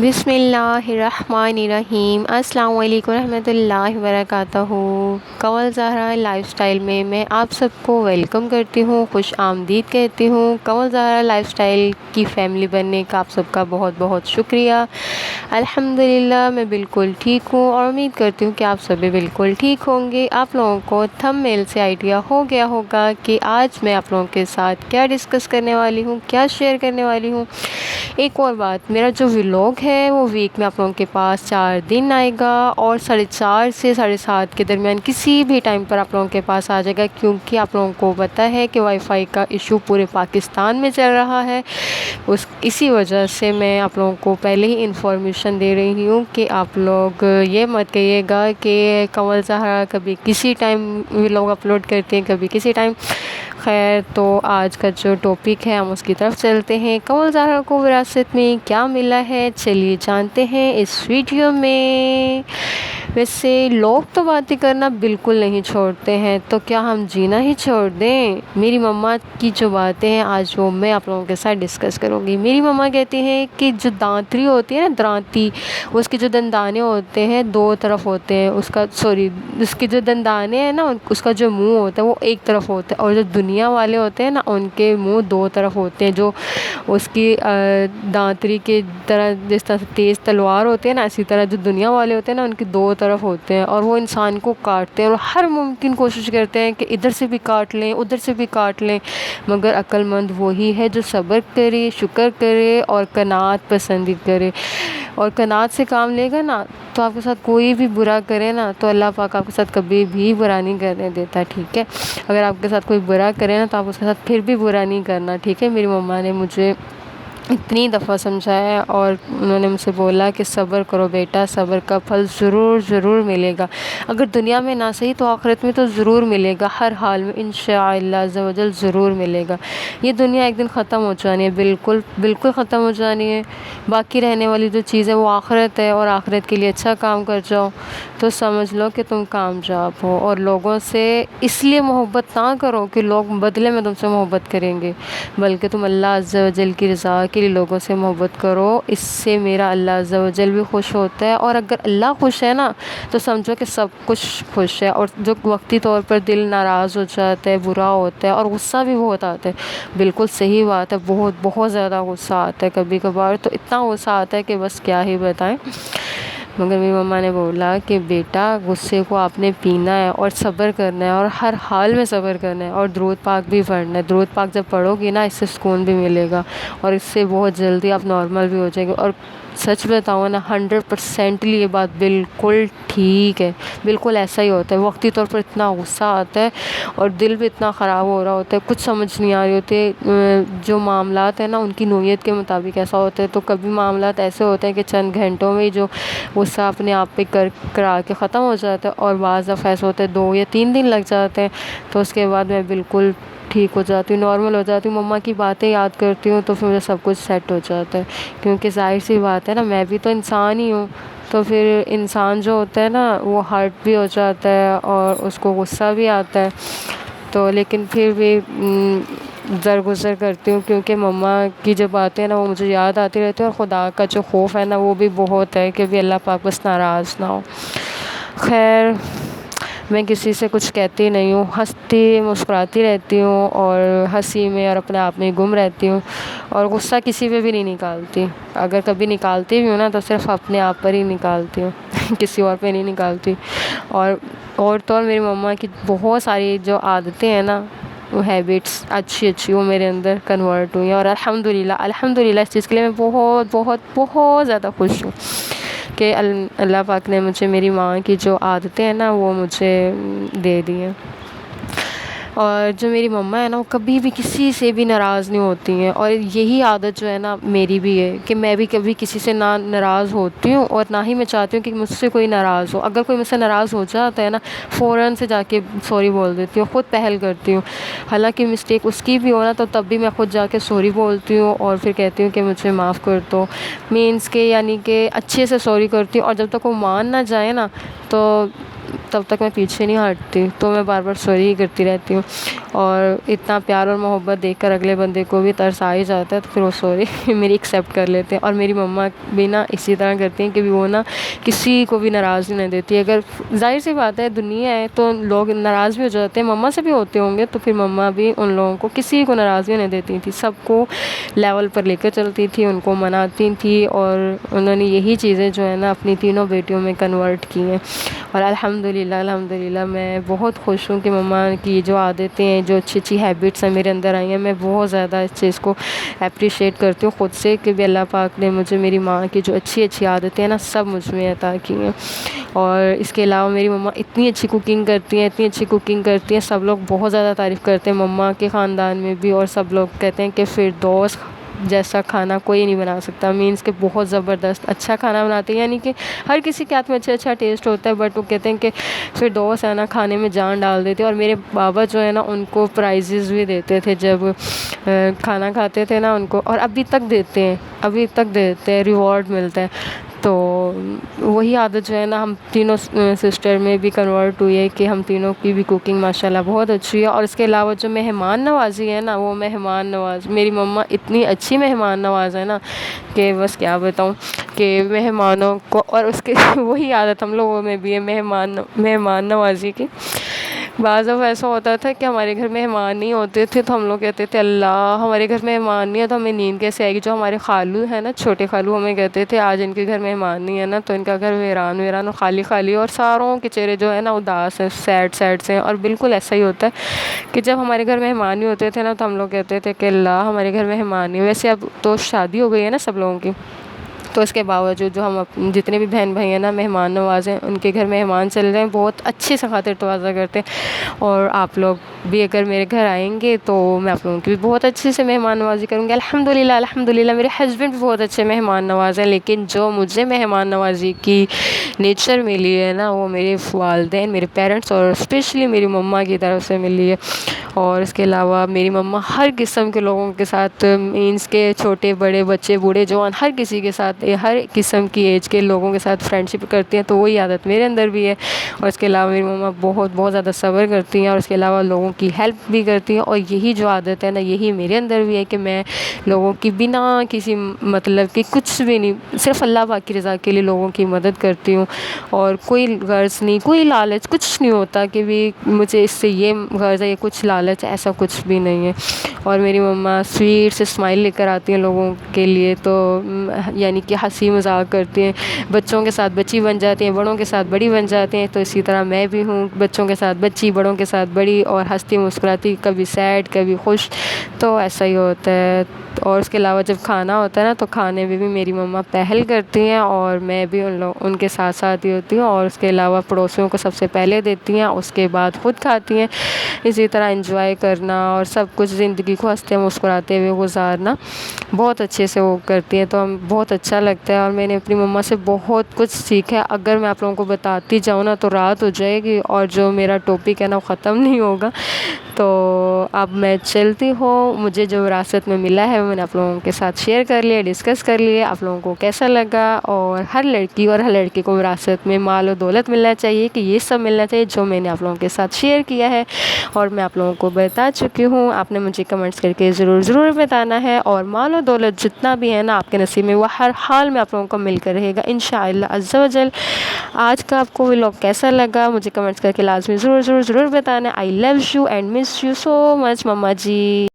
بسم اللہ الرحمن الرحیم۔ السلام علیکم ورحمۃ اللہ وبرکاتہ۔ کنول زہرا لائف اسٹائل میں آپ سب کو ویلکم کرتی ہوں، خوش آمدید کہتی ہوں۔ کنول زہرا لائف اسٹائل کی فیملی بننے کا آپ سب کا بہت بہت شکریہ۔ الحمدللہ میں بالکل ٹھیک ہوں اور امید کرتی ہوں کہ آپ سب بھی بالکل ٹھیک ہوں گے۔ آپ لوگوں کو تھم میل سے آئیڈیا ہو گیا ہوگا کہ آج میں آپ لوگوں کے ساتھ کیا ڈسکس کرنے والی ہوں، کیا شیئر کرنے والی ہوں۔ ایک اور بات، میرا جو ولاگ ہے وہ ویک میں آپ لوگوں کے پاس 4 دن آئے گا اور 4:30 سے 7:30 کے درمیان کسی بھی ٹائم پر آپ لوگوں کے پاس آ جائے گا، کیونکہ آپ لوگوں کو پتہ ہے کہ وائی فائی کا ایشو پورے پاکستان میں چل رہا ہے۔ اسی وجہ سے میں آپ لوگوں کو پہلے ہی انفارمیشن دے رہی ہوں کہ آپ لوگ یہ مت کہیے گا کہ کنول زہرا کبھی کسی ٹائم ولاگ اپلوڈ کرتے ہیں، کبھی کسی ٹائم۔ خیر، تو آج کا جو ٹاپک ہے ہم اس کی طرف چلتے ہیں۔ کنول زہرا کو وراثت میں کیا ملا ہے، چلیے جانتے ہیں اس ویڈیو میں۔ ویسے لوگ تو باتیں کرنا بالکل نہیں چھوڑتے ہیں، تو کیا ہم جینا ہی چھوڑ دیں؟ میری مما کی جو باتیں ہیں آج وہ میں آپ لوگوں کے ساتھ ڈسکس کروں گی۔ میری مما کہتی ہیں کہ جو دانتری ہوتی ہے نا، درانتی، اس کے جو دندانے ہوتے ہیں 2 طرف ہوتے ہیں، اس کے جو دندانے ہیں نا، اس کا جو منہ ہوتا ہے وہ ایک طرف ہوتا ہے، اور جو دنیا والے ہوتے ہیں نا ان کے منہ 2 طرف ہوتے ہیں۔ جو اس کی دانتری کے طرح، جس طرح سے تیز تلوار ہوتے ہیں نا، اسی طرح جو دنیا والے ہوتے ہیں نا ان کی 2 طرف ہوتے ہیں، اور وہ انسان کو کاٹتے ہیں اور ہر ممکن کوشش کرتے ہیں کہ ادھر سے بھی کاٹ لیں، ادھر سے بھی کاٹ لیں، مگر عقل مند وہی ہے جو صبر کرے، شکر کرے اور قناعت پسندی کرے، اور قناعت سے کام لے گا نا تو آپ کے ساتھ کوئی بھی برا کرے نا تو اللہ پاک آپ کے ساتھ کبھی بھی برا نہیں کرنے دیتا، ٹھیک ہے۔ اگر آپ کے ساتھ کوئی برا کرے نا تو آپ اس کے ساتھ پھر بھی برا نہیں کرنا، ٹھیک ہے۔ میری مما نے مجھے اتنی دفعہ سمجھایا اور انہوں نے مجھ سے بولا کہ صبر کرو بیٹا، صبر کا پھل ضرور ضرور ملے گا، اگر دنیا میں نہ صحیح تو آخرت میں تو ضرور ملے گا، ہر حال میں انشاءاللہ عز و جل ضرور ملے گا۔ یہ دنیا ایک دن ختم ہو جانی ہے، بالکل بالکل ختم ہو جانی ہے۔ باقی رہنے والی جو چیز ہے وہ آخرت ہے، اور آخرت کے لیے اچھا کام کر جاؤ تو سمجھ لو کہ تم کامیاب ہو۔ اور لوگوں سے اس لیے محبت نہ کرو کہ لوگ بدلے میں تم سے محبت کریں گے، بلکہ تم اللہ عز و جل کی رضا کے لیے لوگوں سے محبت کرو، اس سے میرا اللہ عز و جل بھی خوش ہوتا ہے، اور اگر اللہ خوش ہے نا تو سمجھو کہ سب کچھ خوش ہے۔ اور جو وقتی طور پر دل ناراض ہو جاتا ہے، برا ہوتا ہے اور غصہ بھی بہت آتا ہے، بالکل صحیح بات ہے، بہت بہت زیادہ غصہ آتا ہے، کبھی کبھار تو اتنا غصہ آتا ہے کہ بس کیا ہی بتائیں۔ مگر میری مما نے بولا کہ بیٹا غصے کو آپ نے پینا ہے اور صبر کرنا ہے، اور ہر حال میں صبر کرنا ہے، اور درود پاک بھی پڑھنا ہے۔ درود پاک جب پڑھو گی نا، اس سے سکون بھی ملے گا اور اس سے بہت جلدی آپ نارمل بھی ہو جائیں گے۔ اور سچ بتاؤں نا، 100% یہ بات بالکل ٹھیک ہے، بالکل ایسا ہی ہوتا ہے۔ وقتی طور پر اتنا غصہ آتا ہے اور دل بھی اتنا خراب ہو رہا ہوتا ہے، کچھ سمجھ نہیں آ رہی ہوتی جو معاملات ہیں نا ان کی نوعیت کے مطابق ایسا ہوتا ہے، تو کبھی معاملات ایسے ہوتے ہیں کہ چند گھنٹوں میں جو غصہ اپنے آپ پہ کرا کے ختم ہو جاتا ہے، اور بعض دفعہ ایسا ہوتا ہے 2 یا 3 دن لگ جاتے ہیں، تو اس کے بعد میں بالکل ٹھیک ہو جاتی ہوں، نارمل ہو جاتی ہوں، مما کی باتیں یاد کرتی ہوں تو پھر مجھے سب کچھ سیٹ ہو جاتا ہے۔ کیونکہ ظاہر سی بات ہے نا، میں بھی تو انسان ہی ہوں، تو پھر انسان جو ہوتا ہے نا وہ ہرٹ بھی ہو جاتا ہے اور اس کو غصہ بھی آتا ہے، تو لیکن پھر بھی درگزر کرتی ہوں، کیونکہ مما کی جو باتیں ہیں نا وہ مجھے یاد آتی رہتی ہیں، اور خدا کا جو خوف ہے نا وہ بھی بہت ہے کہ بھی اللہ پاک بس ناراض نہ ہو۔ خیر، میں کسی سے کچھ کہتی نہیں ہوں، ہنستی مسکراتی رہتی ہوں، اور ہنسی میں اور اپنے آپ میں گم رہتی ہوں، اور غصہ کسی پہ بھی نہیں نکالتی۔ اگر کبھی نکالتی بھی ہوں نا تو صرف اپنے آپ پر ہی نکالتی ہوں، کسی اور پہ نہیں نکالتی۔ اور تو اور میری مما کی بہت ساری جو عادتیں ہیں نا، وہ ہیبٹس اچھی وہ میرے اندر کنورٹ ہوئی ہیں، اور الحمدللہ اس چیز کے لیے میں بہت بہت بہت زیادہ خوش ہوں کہ اللہ پاک نے مجھے میری ماں کی جو عادتیں ہیں نا وہ مجھے دے دی ہیں۔ اور جو میری مما ہے نا وہ کبھی بھی کسی سے بھی ناراض نہیں ہوتی ہیں، اور یہی عادت جو ہے نا میری بھی ہے کہ میں بھی کبھی کسی سے نہ ناراض ہوتی ہوں، اور نہ ہی میں چاہتی ہوں کہ مجھ سے کوئی ناراض ہو۔ اگر کوئی مجھ سے ناراض ہو جاتا ہے نا، فوراً سے جا کے سوری بول دیتی ہوں، خود پہل کرتی ہوں، حالانکہ مسٹیک اس کی بھی ہو نا تو تب بھی میں خود جا کے سوری بولتی ہوں، اور پھر کہتی ہوں کہ مجھے معاف کر دو، مینس کہ یعنی کہ اچھے سے سوری کرتی ہوں، اور جب تک وہ مان نہ جائے نا تو تب تک میں پیچھے نہیں ہٹتی، تو میں بار بار سوری ہی کرتی رہتی ہوں، اور اتنا پیار اور محبت دیکھ کر اگلے بندے کو بھی ترس آ ہی جاتا ہے، تو پھر وہ سوری میری ایکسیپٹ کر لیتے ہیں۔ اور میری مما بھی نا اسی طرح کرتی ہیں کہ وہ نا کسی کو بھی ناراض نہیں دیتی۔ اگر ظاہر سی بات ہے دنیا ہے تو لوگ ناراض بھی ہو جاتے ہیں، مما سے بھی ہوتے ہوں گے، تو پھر مما بھی ان لوگوں کو کسی کو ناراض بھی نہیں دیتی تھی، سب کو لیول پر لے کر چلتی تھی، ان کو مناتی تھی، اور انہوں نے یہی چیزیں جو ہے نا اپنی تینوں بیٹیوں میں کنورٹ کی ہیں۔ اور الحمدللہ میں بہت خوش ہوں کہ مما کی جو عادتیں ہیں، جو اچھی اچھی ہیبٹس ہیں میرے اندر آئی ہیں، میں بہت زیادہ اس چیز کو اپریشیٹ کرتی ہوں خود سے کہ بھی اللہ پاک نے مجھے میری ماں کی جو اچھی اچھی عادتیں ہیں نا سب مجھ میں عطا کی ہیں۔ اور اس کے علاوہ میری مما اتنی اچھی کوکنگ کرتی ہیں، سب لوگ بہت زیادہ تعریف کرتے ہیں مما کے خاندان میں بھی، اور سب لوگ کہتے ہیں کہ فردوس جیسا کھانا کوئی نہیں بنا سکتا، مینس کہ بہت زبردست اچھا کھانا بناتے ہیں، یعنی کہ ہر کسی کے ہاتھ میں اچھا ٹیسٹ ہوتا ہے، بٹ وہ کہتے ہیں کہ فردوس ہے نا کھانے میں جان ڈال دیتے۔ اور میرے بابا جو ہے نا ان کو پرائزز بھی دیتے تھے جب کھانا کھاتے تھے نا ان کو، اور ابھی تک دیتے ہیں، ریوارڈ ملتا ہے۔ تو وہی عادت جو ہے نا ہم تینوں سسٹر میں بھی کنورٹ ہوئی ہے کہ ہم تینوں کی بھی کوکنگ ماشاءاللہ بہت اچھی ہے۔ اور اس کے علاوہ جو مہمان نوازی ہے نا، وہ میری مما اتنی اچھی مہمان نواز ہے نا کہ بس کیا بتاؤں، کہ مہمانوں کو، اور اس کے وہی عادت ہم لوگوں میں بھی ہے مہمان نوازی کی۔ بعض دفعہ ایسا ہوتا تھا کہ ہمارے گھر مہمان نہیں ہوتے تھے تو ہم لوگ کہتے تھے اللہ ہمارے گھر مہمان نہیں ہے تو ہمیں نیند کیسے آئے گی۔ جو ہمارے خالو ہیں نا، چھوٹے خالو، ہمیں کہتے تھے آج ان کے گھر مہمان نہیں ہے نا تو ان کا گھر ویران اور خالی، اور ساروں کے چہرے جو ہے نا اداس ہیں، سیڈ سے ہیں۔ اور بالکل ایسا ہی ہوتا ہے کہ جب ہمارے گھر مہمان نہیں ہوتے تھے نا تو ہم لوگ کہتے تھے کہ اللہ ہمارے گھر مہمان نہیں۔ ویسے اب تو شادی ہو گئی ہے نا سب لوگوں کی، تو اس کے باوجود جو ہم جتنے بھی بہن بھائی ہیں نا مہمان نواز ہیں، ان کے گھر مہمان چل رہے ہیں، بہت اچھے سے خاطر تواضع کرتے ہیں۔ اور آپ لوگ بھی اگر میرے گھر آئیں گے تو میں آپ لوگوں کی بھی بہت اچھے سے مہمان نوازی کروں گی۔ الحمدللہ میرے ہسبینڈ بھی بہت اچھے مہمان نواز ہیں، لیکن جو مجھے مہمان نوازی کی نیچر ملی ہے نا وہ میرے والدین، میرے پیرنٹس، اور اسپیشلی میری مما کی طرف سے ملی ہے۔ اور اس کے علاوہ میری مما ہر قسم کے لوگوں کے ساتھ، مینس کے چھوٹے بڑے بچے بوڑھے جوان ہر کسی کے ساتھ، ہر قسم کی ایج کے لوگوں کے ساتھ فرینڈ شپ کرتی ہیں، تو وہی عادت میرے اندر بھی ہے۔ اور اس کے علاوہ میری مما بہت زیادہ صبر کرتی ہیں، اور اس کے علاوہ لوگوں کی ہیلپ بھی کرتی ہیں، اور یہی جو عادت ہے نا یہی میرے اندر بھی ہے کہ میں لوگوں کی بنا کسی مطلب کہ کچھ بھی نہیں، صرف اللہ پاک کی رضا کے لیے لوگوں کی مدد کرتی ہوں، اور کوئی غرض نہیں، کوئی لالچ کچھ نہیں ہوتا کہ بھی مجھے اس سے یہ غرض ہے یا کچھ لالچ، ایسا کچھ بھی نہیں ہے۔ اور میری مما سویٹ سے اسمائل لے کر آتی ہیں لوگوں کے لیے، تو یعنی کہ ہنسی مذاق کرتی ہیں، بچوں کے ساتھ بچی بن جاتی ہیں، بڑوں کے ساتھ بڑی بن جاتے ہیں، تو اسی طرح میں بھی ہوں، بچوں کے ساتھ بچی، بڑوں کے ساتھ بڑی، اور ہنستی مسکراتی، کبھی سیڈ کبھی خوش، تو ایسا ہی ہوتا ہے۔ اور اس کے علاوہ جب کھانا ہوتا ہے نا تو کھانے میں بھی میری مما پہل کرتی ہیں، اور میں بھی ان کے ساتھ ساتھ ہی ہوتی ہوں، اور اس کے علاوہ پڑوسیوں کو سب سے پہلے دیتی ہیں، اس کے بعد خود کھاتی ہیں۔ اسی طرح انجوائے کرنا اور سب کچھ زندگی کو ہنستے مسکراتے ہوئے گزارنا بہت اچھے سے وہ کرتی ہیں، تو ہم بہت اچھا لگتا ہے۔ اور میں نے اپنی مما سے بہت کچھ سیکھا ہے، اگر میں آپ لوگوں کو بتاتی جاؤں نا تو رات ہو جائے گی، اور جو میرا ٹاپک ہے نا وہ ختم نہیں ہوگا۔ تو اب میں چلتی ہوں، مجھے جو وراثت میں ملا ہے وہ میں نے آپ لوگوں کے ساتھ شیئر کر لیا، ڈسکس کر لیے، آپ لوگوں کو کیسا لگا۔ اور ہر لڑکی اور ہر لڑکے کو وراثت میں مال و دولت ملنا چاہیے، کہ یہ سب ملنا چاہیے جو میں نے آپ لوگوں کے ساتھ شیئر کیا ہے، اور میں آپ لوگوں کو بتا چکی ہوں۔ آپ نے مجھے کمنٹس کر کے ضرور بتانا ہے، اور مال و دولت جتنا بھی ہے نا آپ کے نصیب میں وہ ہر حال میں آپ لوگوں کو مل کر رہے گا انشاءاللہ عز و جل۔ آج کا آپ کو ولاگ کیسا لگا مجھے کمنٹس کر کے لازمی ضرور بتانا۔ I love you and miss you so much مما جی۔